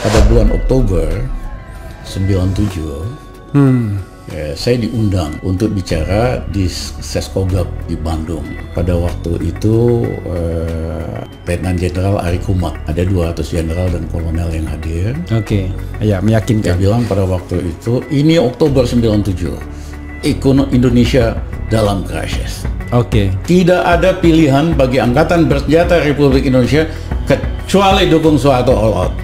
pada bulan Oktober 97, saya diundang untuk bicara di Seskogab di Bandung. Pada waktu itu Letnan Jenderal Ari Kumat, ada 200 jenderal dan kolonel yang hadir. Oke, ya meyakinkan. Dia bilang pada waktu itu, ini Oktober 97, ekonomi Indonesia dalam krisis. Oke. Tidak ada pilihan bagi Angkatan Bersenjata Republik Indonesia kecuali dukung Soeharto all out.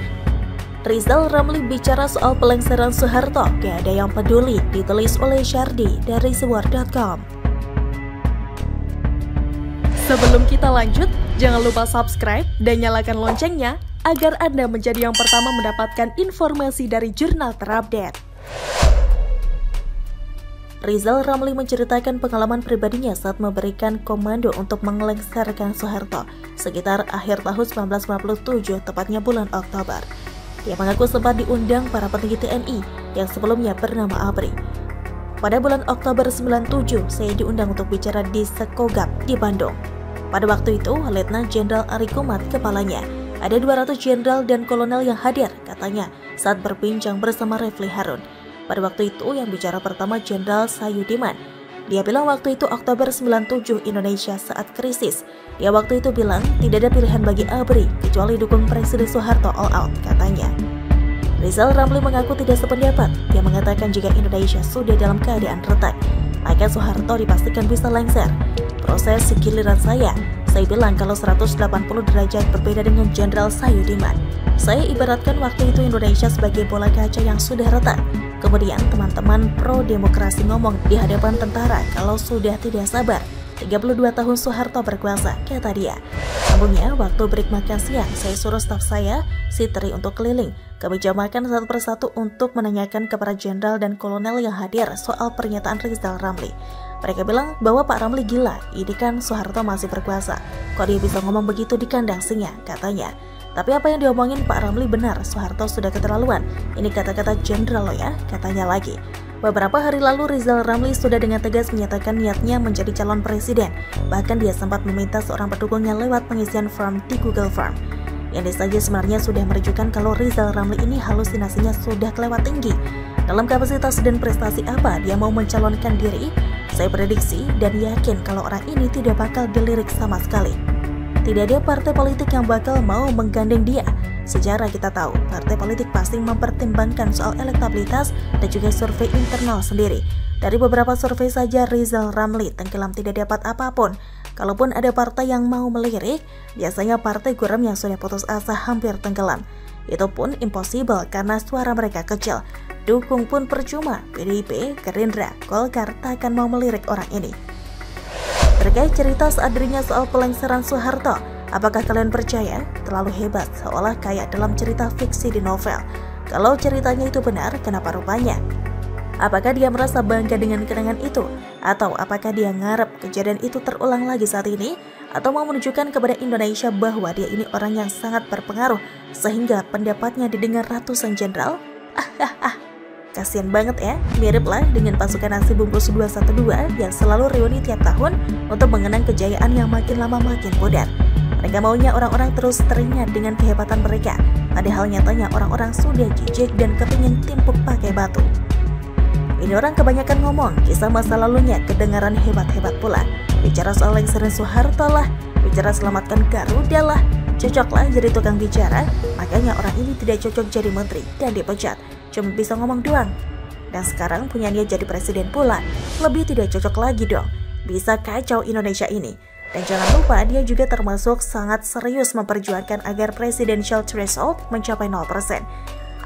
Rizal Ramli bicara soal pelengseran Soeharto, gak ada yang peduli, ditulis oleh Syardi dari Sewar.com. Sebelum kita lanjut, jangan lupa subscribe dan nyalakan loncengnya agar Anda menjadi yang pertama mendapatkan informasi dari jurnal terupdate. Rizal Ramli menceritakan pengalaman pribadinya saat memberikan komando untuk mengelengserkan Soeharto sekitar akhir tahun 1997, tepatnya bulan Oktober. Dia mengaku sempat diundang para petinggi TNI yang sebelumnya bernama ABRI. Pada bulan Oktober 97, saya diundang untuk bicara di Sekogab di Bandung. Pada waktu itu, Letnan Jenderal Ari Kumat kepalanya. Ada 200 jenderal dan kolonel yang hadir, katanya, saat berbincang bersama Refli Harun. Pada waktu itu, yang bicara pertama Jenderal Sayudiman. Dia bilang waktu itu Oktober 97 Indonesia saat krisis. Dia waktu itu bilang tidak ada pilihan bagi ABRI kecuali dukung Presiden Soeharto all out, katanya. Rizal Ramli mengaku tidak sependapat. Dia mengatakan jika Indonesia sudah dalam keadaan retak, maka Soeharto dipastikan bisa lengser. Proses giliran saya bilang kalau 180 derajat berbeda dengan Jenderal Sayudiman. Saya ibaratkan waktu itu Indonesia sebagai bola kaca yang sudah retak. Kemudian teman-teman pro-demokrasi ngomong di hadapan tentara kalau sudah tidak sabar. 32 tahun Soeharto berkuasa, kata dia. Sambungnya, waktu break makan siang, saya suruh staf saya, si Tri, untuk keliling ke meja makan satu persatu untuk menanyakan kepada jenderal dan kolonel yang hadir soal pernyataan Rizal Ramli. Mereka bilang bahwa Pak Ramli gila, ini kan Soeharto masih berkuasa. Kok dia bisa ngomong begitu di kandang singa, katanya. Tapi apa yang diomongin Pak Ramli benar, Soeharto sudah keterlaluan. Ini kata-kata jenderal lo ya, katanya lagi. Beberapa hari lalu Rizal Ramli sudah dengan tegas menyatakan niatnya menjadi calon presiden. Bahkan dia sempat meminta seorang pendukungnya lewat pengisian form di Google Form. Yang saja sebenarnya sudah menunjukkan kalau Rizal Ramli ini halusinasinya sudah kelewat tinggi. Dalam kapasitas dan prestasi apa dia mau mencalonkan diri? Saya prediksi dan yakin kalau orang ini tidak bakal dilirik sama sekali. Tidak ada partai politik yang bakal mau menggandeng dia. Sejarah kita tahu, partai politik pasti mempertimbangkan soal elektabilitas dan juga survei internal sendiri. Dari beberapa survei saja Rizal Ramli tenggelam tidak dapat apapun. Kalaupun ada partai yang mau melirik, biasanya partai guram yang sudah putus asa hampir tenggelam. Itu pun impossible karena suara mereka kecil. Dukung pun percuma, PDIP, Gerindra, Golkar takkan mau melirik orang ini. Terkait cerita saat dirinya soal pelengseran Soeharto, apakah kalian percaya? Terlalu hebat, seolah kayak dalam cerita fiksi di novel. Kalau ceritanya itu benar, kenapa rupanya? Apakah dia merasa bangga dengan kenangan itu? Atau apakah dia ngarep kejadian itu terulang lagi saat ini? Atau mau menunjukkan kepada Indonesia bahwa dia ini orang yang sangat berpengaruh sehingga pendapatnya didengar ratusan jenderal? Kasian banget ya, miriplah dengan pasukan nasi bungkus 212 yang selalu reuni tiap tahun untuk mengenang kejayaan yang makin lama makin pudar. Mereka maunya orang-orang terus teringat dengan kehebatan mereka, padahal nyatanya orang-orang sudah jijik dan kepingin timpuk pakai batu. Ini orang kebanyakan ngomong, kisah masa lalunya kedengaran hebat-hebat pula. Bicara soal lengseran Soeharto lah, bicara selamatkan Garuda lah, cocoklah jadi tukang bicara, makanya orang ini tidak cocok jadi menteri dan dipecat. Cuma bisa ngomong doang. Dan sekarang punya niat jadi presiden pula, lebih tidak cocok lagi dong. Bisa kacau Indonesia ini. Dan jangan lupa dia juga termasuk sangat serius memperjuangkan agar presidential threshold mencapai 0%.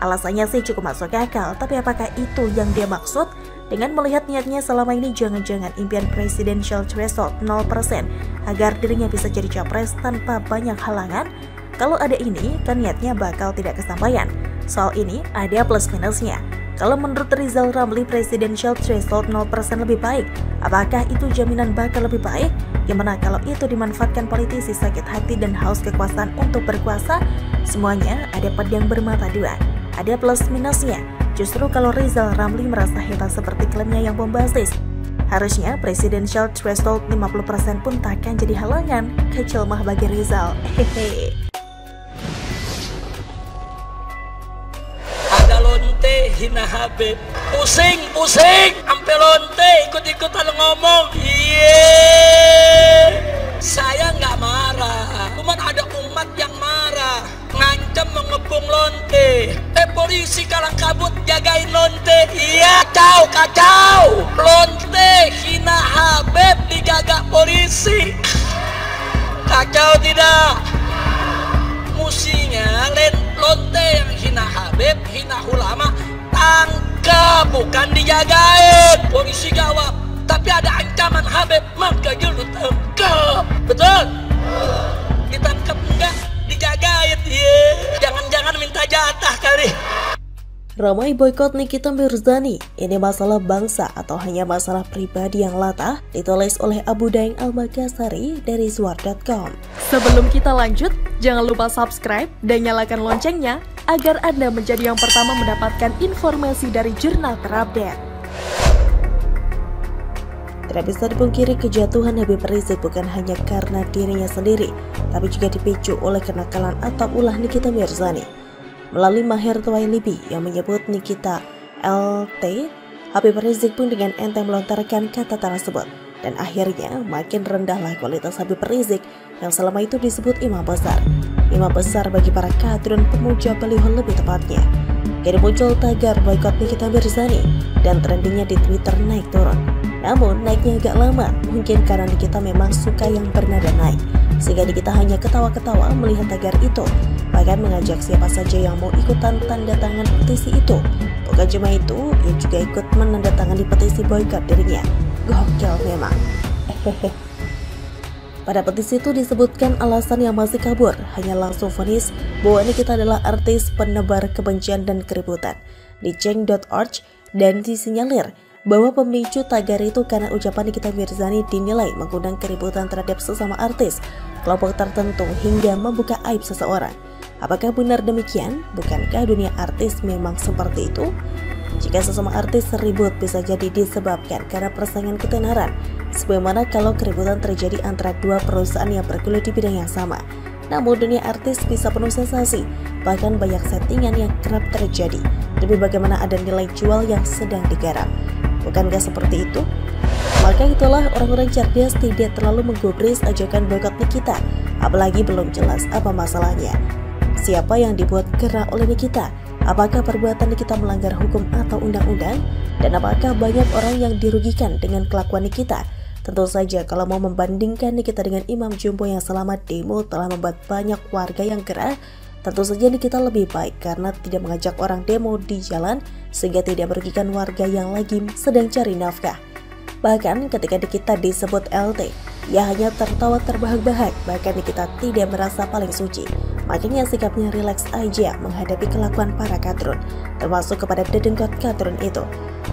Alasannya sih cukup masuk akal, tapi apakah itu yang dia maksud? Dengan melihat niatnya selama ini jangan-jangan impian presidential threshold 0% agar dirinya bisa jadi capres tanpa banyak halangan? Kalau ada ini, kan niatnya bakal tidak kesampaian. Soal ini ada plus minusnya. Kalau menurut Rizal Ramli presidential threshold 0% lebih baik, apakah itu jaminan bakal lebih baik? Gimana kalau itu dimanfaatkan politisi sakit hati dan haus kekuasaan untuk berkuasa? Semuanya ada pedang bermata dua. Ada plus minusnya. Justru kalau Rizal Ramli merasa hebat seperti klaimnya yang bombastis, harusnya presidential threshold 50% pun takkan jadi halangan. Kecil mah bagi Rizal. Hehehe. hina Habib. Pusing, sampai lonte ikut-ikutan ngomong. Saya nggak marah, cuman ada umat yang marah, ngancam mengebung lonte. Polisi kalang kabut jagain lonte. Iya, kacau. Lonte hina Habib dijaga polisi. Kacau tidak? Musinya lonte yang hina Habib, hina ulama, tangkap, bukan dijagain. Polisi jawab, tapi ada ancaman Habib, maka lu tangkap. Betul? Ditangkap enggak? Dijagain. Jangan-jangan minta jatah kali. Ramai boykot Nikita Mirzani, ini masalah bangsa atau hanya masalah pribadi yang latah? Ditulis oleh Abu Daeng Al-Makassari dari Suar.com. Sebelum kita lanjut, jangan lupa subscribe dan nyalakan loncengnya agar Anda menjadi yang pertama mendapatkan informasi dari jurnal terupdate. Tidak bisa dipungkiri kejatuhan Habib Rizik bukan hanya karena dirinya sendiri, tapi juga dipicu oleh kenakalan atau ulah Nikita Mirzani. Melalui Maher Twailibi yang menyebut Nikita LT, Habib Rizik pun dengan enteng melontarkan kata tersebut. Dan akhirnya makin rendahlah kualitas Habib Rizik yang selama itu disebut imam besar. Imam besar bagi para kadrun pemuja beliau lebih tepatnya. Kini muncul tagar boykot Nikita Mirzani dan trendingnya di Twitter naik turun. Namun naiknya agak lama, mungkin karena Nikita memang suka yang bernada naik, sehingga Nikita hanya ketawa-ketawa melihat tagar itu, bahkan mengajak siapa saja yang mau ikutan tanda tangan petisi itu. Bukan cuma itu, ia juga ikut menandatangani petisi boykot dirinya. Gokil memang. Pada petisi itu disebutkan alasan yang masih kabur, hanya langsung vonis bahwa Nikita adalah artis penebar kebencian dan keributan. Di Change.org dan disinyalir bahwa pemicu tagar itu karena ucapan Nikita Mirzani dinilai mengundang keributan terhadap sesama artis, kelompok tertentu hingga membuka aib seseorang. Apakah benar demikian? Bukankah dunia artis memang seperti itu? Jika sesama artis ribut bisa jadi disebabkan karena persaingan ketenaran, sebagaimana kalau keributan terjadi antara dua perusahaan yang bergelut di bidang yang sama. Namun dunia artis bisa penuh sensasi, bahkan banyak settingan yang kerap terjadi. Tapi bagaimana ada nilai jual yang sedang digarap? Bukankah seperti itu? Maka itulah orang-orang cerdas tidak terlalu menggubris ajakan boykot Nikita, apalagi belum jelas apa masalahnya. Siapa yang dibuat gerah oleh Nikita? Apakah perbuatan Nikita melanggar hukum atau undang-undang? Dan apakah banyak orang yang dirugikan dengan kelakuan Nikita? Tentu saja kalau mau membandingkan Nikita dengan Imam Jumbo yang selama demo telah membuat banyak warga yang gerah, tentu saja Nikita lebih baik karena tidak mengajak orang demo di jalan sehingga tidak merugikan warga yang lagi sedang cari nafkah. Bahkan ketika Nikita disebut LT, ia hanya tertawa terbahak-bahak, bahkan Nikita tidak merasa paling suci. Makanya sikapnya rileks aja menghadapi kelakuan para kadrun, termasuk kepada dedengkot kadrun itu.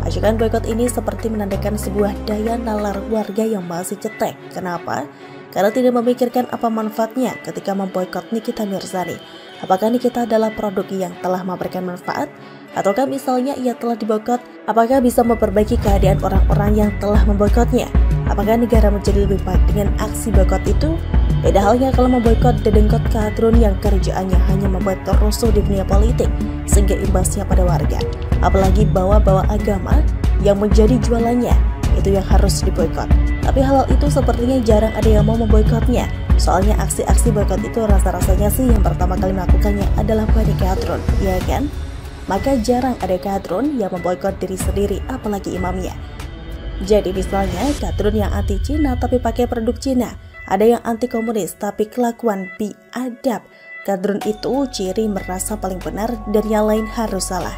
Ajakan boykot ini seperti menandakan sebuah daya nalar warga yang masih cetek. Kenapa? Karena tidak memikirkan apa manfaatnya ketika memboykot Nikita Mirzani. Apakah Nikita adalah produk yang telah memberikan manfaat? Ataukah misalnya ia telah diboykot, apakah bisa memperbaiki keadaan orang-orang yang telah memboykotnya? Apakah negara menjadi lebih baik dengan aksi boykot itu? Beda halnya kalau memboykot dedengkot kadrun yang kerjaannya hanya membuat rusuh di dunia politik sehingga imbasnya pada warga. Apalagi bawa-bawa agama yang menjadi jualannya, itu yang harus diboykot. Tapi hal itu sepertinya jarang ada yang mau memboykotnya. Soalnya aksi-aksi boykot itu rasa-rasanya sih yang pertama kali melakukannya adalah pada kadrun, ya kan? Maka jarang ada kadrun yang memboykot diri sendiri, apalagi imamnya. Jadi misalnya kadrun yang anti Cina tapi pakai produk Cina, ada yang anti komunis tapi kelakuan biadab. Kadrun itu ciri merasa paling benar dan yang lain harus salah.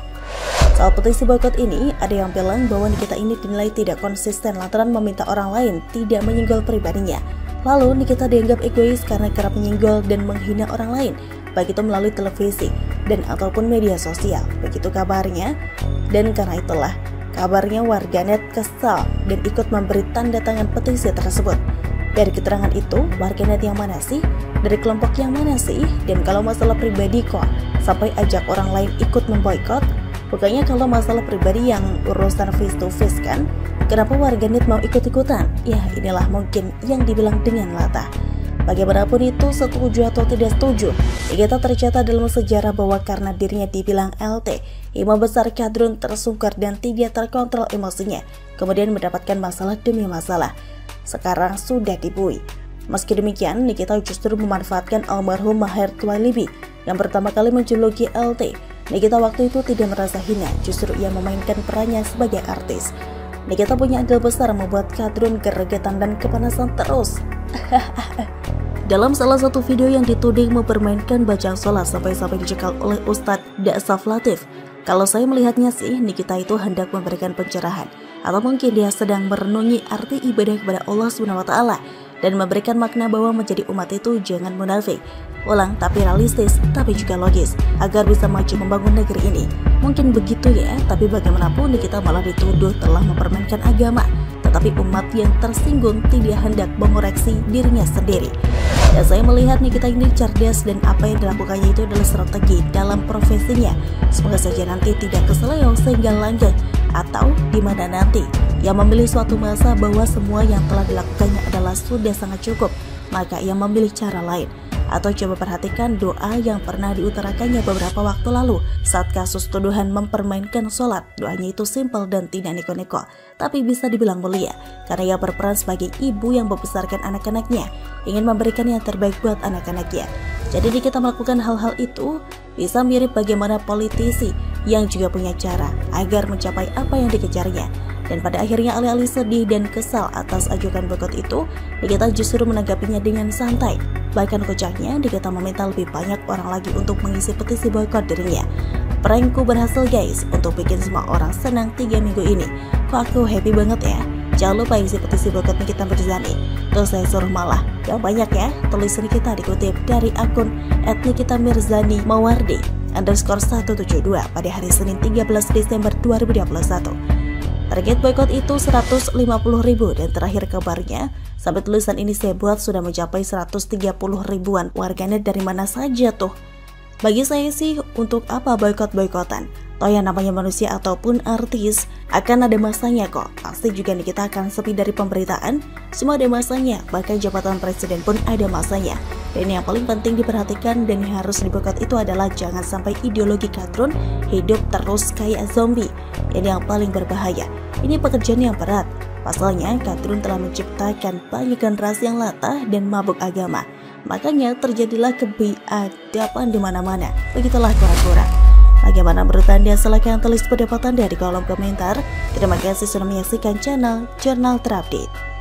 Soal petisi boykot ini, ada yang bilang bahwa Nikita ini dinilai tidak konsisten lantaran meminta orang lain tidak menyinggol pribadinya. Lalu Nikita dianggap egois karena kerap menyinggol dan menghina orang lain, baik itu melalui televisi dan ataupun media sosial. Begitu kabarnya, dan karena itulah kabarnya warganet kesal dan ikut memberi tanda tangan petisi tersebut. Dari keterangan itu, warganet yang mana sih? Dari kelompok yang mana sih? Dan kalau masalah pribadi kok sampai ajak orang lain ikut memboikot? Bukannya kalau masalah pribadi yang urusan face to face kan? Kenapa warganet mau ikut-ikutan? Ya inilah mungkin yang dibilang dengan latah. Bagaimanapun itu, setuju atau tidak setuju, Nikita tercatat dalam sejarah bahwa karena dirinya dibilang LT, imam besar kadrun tersungkur dan tidak terkontrol emosinya, kemudian mendapatkan masalah demi masalah. Sekarang sudah dibui. Meski demikian, Nikita justru memanfaatkan almarhum Maher Twalibi yang pertama kali menjuluki LT. Nikita waktu itu tidak merasa hina, justru ia memainkan perannya sebagai artis. Nikita punya andil besar membuat kadrun geregetan dan kepanasan terus. Dalam salah satu video yang dituding mempermainkan bacaan sholat sampai-sampai dicekal oleh Ustadz Daksaf Latif. Kalau saya melihatnya sih, Nikita itu hendak memberikan pencerahan, atau mungkin dia sedang merenungi arti ibadah kepada Allah SWT dan memberikan makna bahwa menjadi umat itu jangan munafik, ulang tapi realistis, tapi juga logis, agar bisa maju membangun negeri ini. Mungkin begitu ya, tapi bagaimanapun Nikita malah dituduh telah mempermainkan agama, tetapi umat yang tersinggung tidak hendak mengoreksi dirinya sendiri. Dan saya melihat Nikita ini cerdas dan apa yang dilakukannya itu adalah strategi dalam profesinya. Semoga saja nanti tidak keseleo sehingga langgeng, atau di mana nanti ia memilih suatu masa bahwa semua yang telah dilakukannya adalah sudah sangat cukup, maka ia memilih cara lain. Atau coba perhatikan doa yang pernah diutarakannya beberapa waktu lalu saat kasus tuduhan mempermainkan sholat. Doanya itu simpel dan tidak neko-neko, tapi bisa dibilang mulia karena ia berperan sebagai ibu yang membesarkan anak-anaknya, ingin memberikan yang terbaik buat anak-anaknya. Jadi kita melakukan hal-hal itu bisa mirip bagaimana politisi yang juga punya cara agar mencapai apa yang dikejarnya. Dan pada akhirnya alih-alih sedih dan kesal atas ajukan boikot itu, Nikita justru menanggapinya dengan santai. Bahkan kocaknya, Nikita meminta lebih banyak orang lagi untuk mengisi petisi boikot dirinya. Prankku berhasil guys, untuk bikin semua orang senang 3 minggu ini. Kok aku happy banget ya? Jangan lupa isi petisi boikot Nikita Mirzani. Terus saya suruh malah, yang banyak ya. Tulisan kita dikutip dari akun @nikitamirzani mawardi _172 pada hari Senin 13 Desember 2021. Target boikot itu 150.000 dan terakhir kabarnya sampai tulisan ini saya buat sudah mencapai 130.000-an warganet dari mana saja tuh. Bagi saya sih, untuk apa boikot-boikotan? Toh yang namanya manusia ataupun artis akan ada masanya kok. Pasti juga nih kita akan sepi dari pemberitaan. Semua ada masanya, bahkan jabatan presiden pun ada masanya. Dan yang paling penting diperhatikan dan yang harus diboikot itu adalah jangan sampai ideologi kadrun hidup terus kayak zombie. Ini yang paling berbahaya. Ini pekerjaan yang berat. Pasalnya kadrun telah menciptakan banyak generasi yang latah dan mabuk agama. Makanya terjadilah kebiadaban di mana-mana. Begitulah kura-kura. Bagaimana menurut Anda? Silahkan tulis pendapat Anda di kolom komentar. Terima kasih sudah menyaksikan channel Jurnal Terupdate.